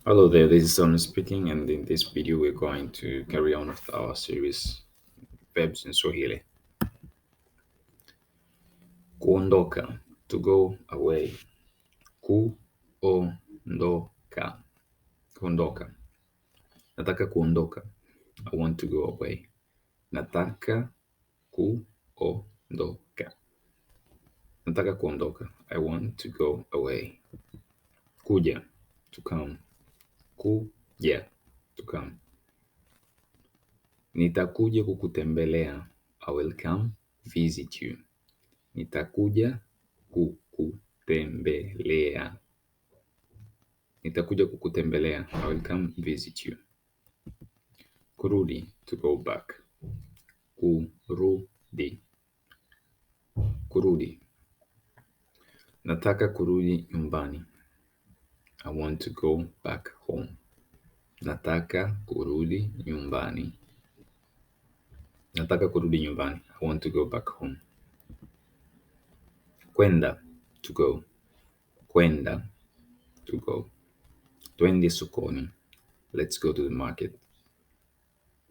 Hello there, this is Son speaking, and in this video, we're going to carry on with our series verbs in Swahili. Kuondoka, to go away. Kuondoka, kuondoka. Nataka kuondoka. I want to go away. Nataka kuondoka. Nataka kuondoka. I want to go away. Kuja, to come. Kuja, to come. Nitakuja kukutembelea. I will come visit you. Nitakuja kukutembelea. Nitakuja kukutembelea. I will come visit you. Kurudi, to go back. Kurudi. Kurudi. Nataka kurudi nyumbani. I want to go back home. Nataka kurudi nyumbani. Nataka kurudi nyumbani. I want to go back home. Kwenda, to go. Kwenda, to go. Twende sokoni. Let's go to the market.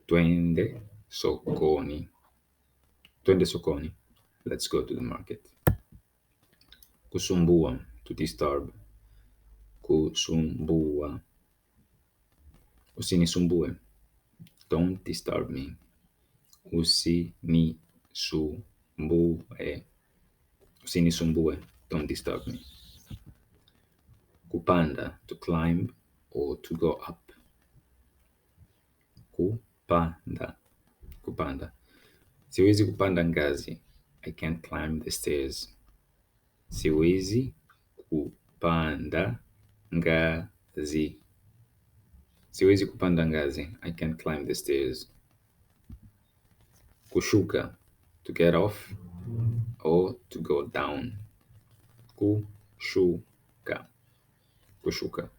Twende sokoni. Twende sokoni. Let's go to the market. Kusumbua, to disturb. Kusumbua. Usinisumbue. Don't disturb me. Usinisumbue. Usinisumbue. Don't disturb me. Kupanda, to climb or to go up. Kupanda. Kupanda. Siwezi kupanda ngazi. I can't climb the stairs. Siwezi kupanda ngazi. Siwezi kupanda ngazi. I can't climb the stairs. Kushuka, to get off or to go down. Kushuka. Kushuka.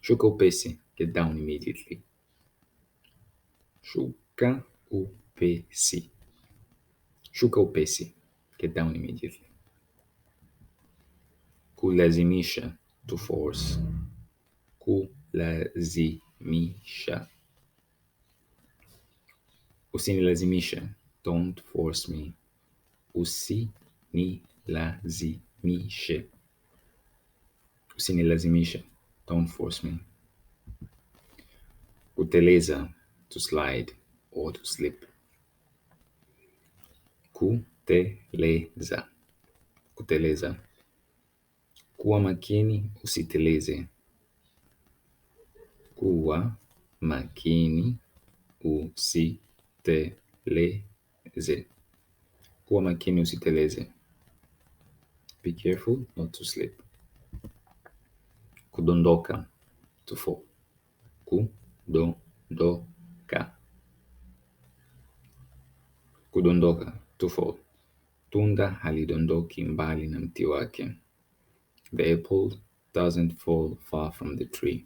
Shuka upesi, get down immediately. Shuka upesi. Shuka upesi, get down immediately. Kulazimisha, to force. Kulazimisha. Usinilazimishe. Don't force me. Usinilazimishe. Usinilazimishe. Don't force me. Kuteleza, to slide or to slip. Kuteleza. Kuteleza. Kuwa makini, usiteleze. Kuwa makini, usiteleze. Kuwa makini, usiteleze. Be careful not to slip. Kudondoka, to fall. Kudondoka. Kudondoka, to fall. Tunda halidondoki mbali na mti wake. The apple doesn't fall far from the tree.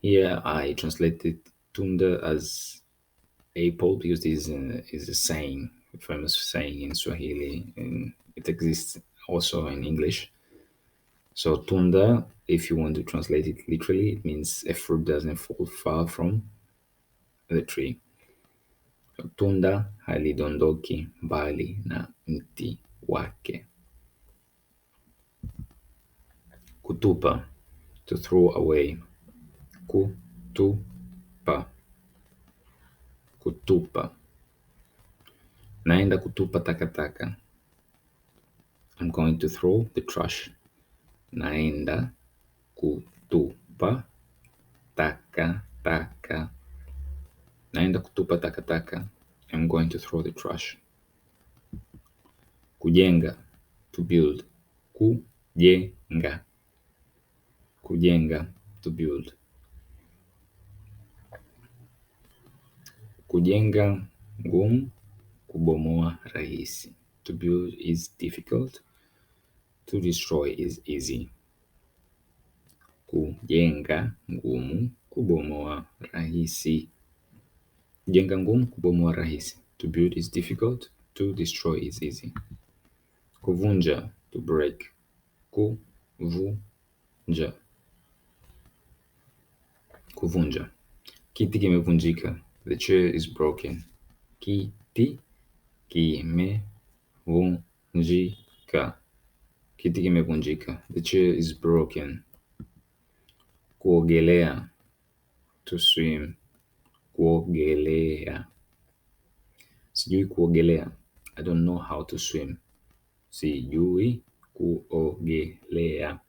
Here I translated tunda as apple because this is a saying, a famous saying in Swahili, and it exists also in English. So tunda, if you want to translate it literally, it means a fruit doesn't fall far from the tree. So, tunda halidondoki mbali na mti wake. Kutupa, to throw away. Kutupa. Kutupa. Naenda kutupa takataka. I'm going to throw the trash. Naenda kutupa takataka. Naenda kutupa takataka. I'm going to throw the trash. Kujenga, to build. Kujenga. Kujenga, to build. Kujenga ngumu, kubomoa rahisi. To build is difficult. To destroy is easy. Kujenga ngumu, kubomoa rahisi. Kujenga ngumu, kubomoa rahisi. To build is difficult. To destroy is easy. Kuvunja, to break. Kuvunja. kuvunja. Kiti kimevunjika. The chair is broken. Kiti kimevunjika. Kiti kimevunjika. The chair is broken. Kuogelea. To swim. Kuogelea. Sijui kuogelea. I don't know how to swim. Sijui kuogelea.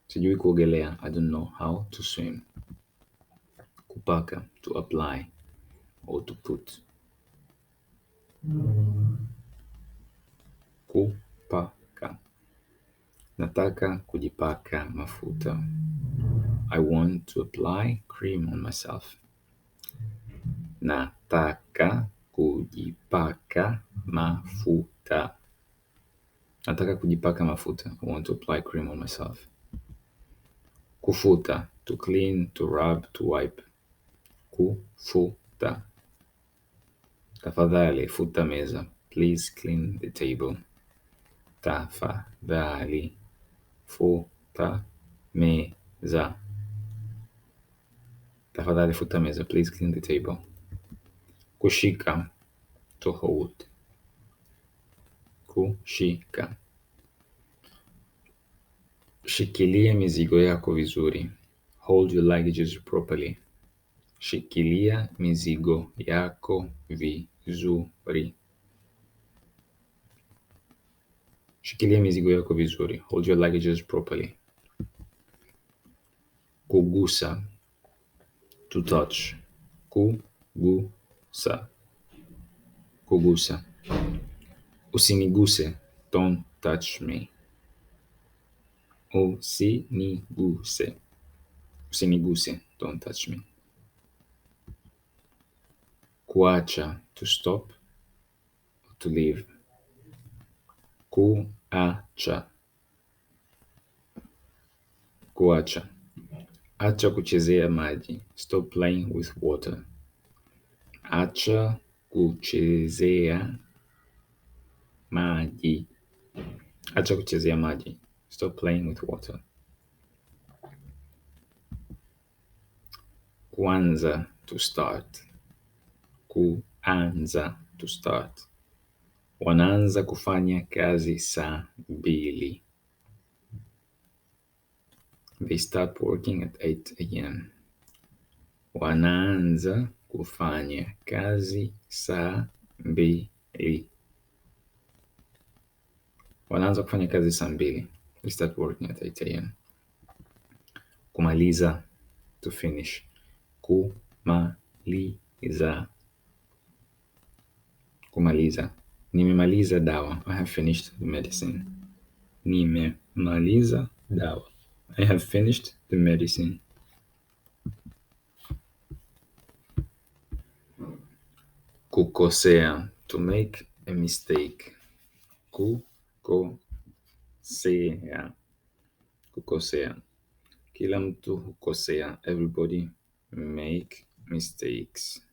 Sijui kuogelea. I don't know how to swim. Kupaka. To apply or to put. Kupaka. Nataka kujipaka mafuta. I want to apply cream on myself. Nataka kujipaka mafuta. Nataka kujipaka mafuta. I want to apply cream on myself. Kufuta. To clean, to rub, to wipe. Kufuta. Tafadhali futa meza. Please clean the table. Tafadhali futa meza. Tafadhali futa meza. Please clean the table. Kushika. To hold. Kushika. Shikilia mizigo yako vizuri. Hold your luggages properly. Shikilia mizigo yako vizuri. Shikilia mizigo yako vizuri. Hold your luggages properly. Kugusa. To touch. Kugusa. Kugusa. Usiniguse. Don't touch me. Usiniguse. Usiniguse. Don't touch me. Kuacha. To stop. To leave. Kuacha. Kuacha. Acha kuchezea maji. Stop playing with water. Acha kuchezea maji. Acha kuchezea maji. Stop playing with water. Kuanza. To start. Kuanza. To start. Wanaanza kufanya kazi saa 2. They start working at 8 a.m. Wanaanza kufanya kazi saa 2. Wanaanza kufanya kazi saa 2. They start working at 8 a.m. Kumaliza. To finish. Kumaliza. Kumaliza. Nimemaliza dawa. I have finished the medicine. Nimemaliza dawa. I have finished the medicine. Kukosea. To make a mistake. Kukosea. Kukosea. Kila mtu hukosea. Everybody make mistakes.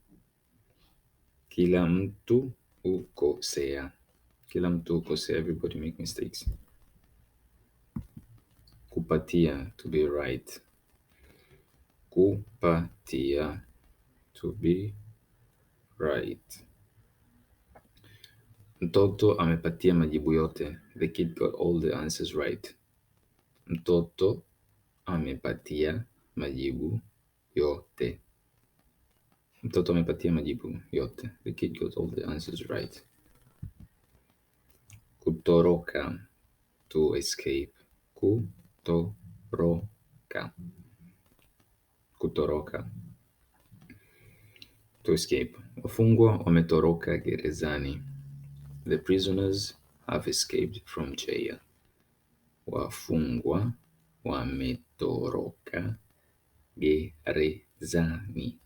Kila mtu hukosea. Kila mtu hukosea. Everybody make mistakes. Kupatia. To be right. Kupatia. To be right. Mtoto amepatia majibu yote. The kid got all the answers right. Mtoto amepatia majibu yote. Mtoto amepatia majibu yote. The kid got all the answers right. Kutoroka. To escape. Kutoroka. Kutoroka. To escape. Wafungwa wametoroka gerezani. The prisoners have escaped from jail. Wafungwa wametoroka gerezani.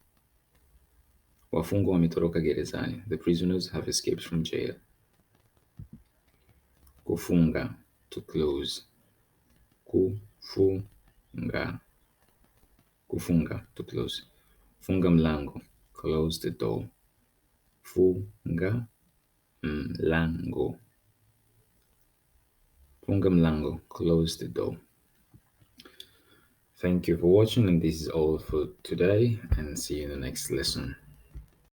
Wafungwa wametoroka gerezani. The prisoners have escaped from jail. Kufunga. To close. Kufunga. Kufunga. To close. Funga mlango. Close the door. Funga mlango. Funga mlango. Close the door. Thank you for watching, and this is all for today, and see you in the next lesson.